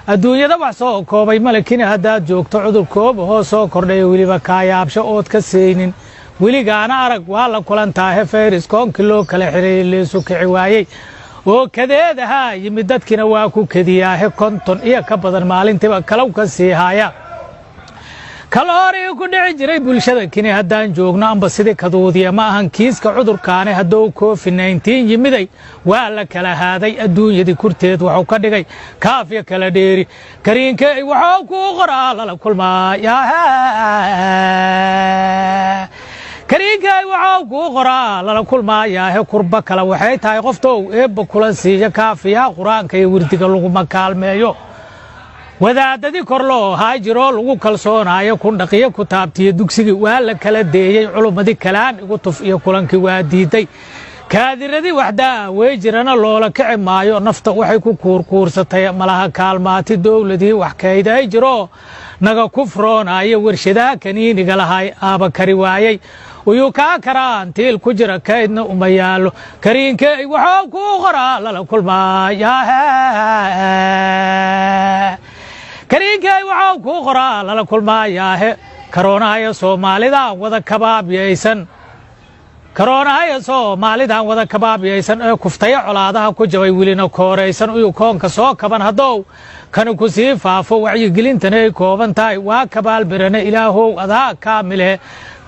adduunyada wax soo koobay malakin haddaad joogto cudur koob oo soo kordhay weliba kaayaabsho ood ka saynin weligaana arag waa la kulantaahe fayris koonkii loo kala xiray leesu kici waayey oo kadeedaha yimid dadkina waa ku kediyaahe konton iyo ka badan maalintiiba kalow ka sii haya kaloori ku dhici jiray bulshada kini haddaan joogno amba sidii kaduudiya ma ahan kiiska cudurkaani hadduu covid-19 yimiday waa la kala haaday adduunyadii kurteed wuxuu ka dhigay kaafya kala dheeri kariinkay wuxuu ku qoraa lala kulmaaya kariinkay wuxuu ku qoraa lala kulmaaya kurba kale waxay tahay qoftow eebba kula siiya kaafiya quraanka iyo wirdiga lagu makaalmeeyo wadaadadii kor loo haajiro lagu kalsoonaayo kun dhaqiyo ku taabtiyo dugsigii waa la kala deeyay culumadii kalaan igu tuf iyo kulankii waa diiday kaadiradii waxdaa way jirana loola kici maayo nafta waxay ku kuurkuursatay malaha kaalmaati dowladii wax kayday jiro naga kufroonaayo warshadaha kaniiniga lahay aaba kari waayey uyuu kaa karaan tiil ku jira kaydna uma yaallo kariinkay wuxuu ku qoraa lala kulmaaya kariinkay wuxuu ku qoraa lala kulmaayaahe karoonahaya soomaalidan wada kabaabiyaysan ee kuftaya colaadaha ku jabay welina kooraysan uyuu koonka soo kaban haddow kani ku sii faafo wacyigelintana ay kooban tahay waa kabaalbirane ilaahow adaa kaamileh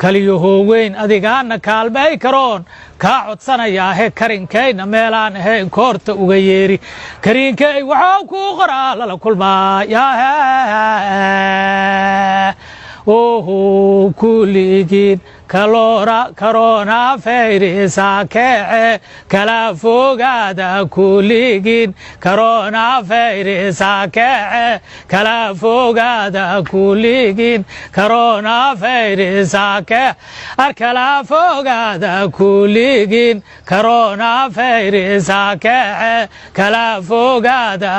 kaliyahow weyn adigaana kaalmay karoon kaa codsanayaahe karinkayna meelaan ahayn koorta uga yeeri kariinkay wuxuu ku qoraa lala kulmaaya oho kuligiin karoona fayrisa keece kala fogaada kuligiin karoona fayrisa keece kala fogaada kuligiin karoona fayrisa keece kala fogaada kuligiin karoona fayrisa keece kala fogaada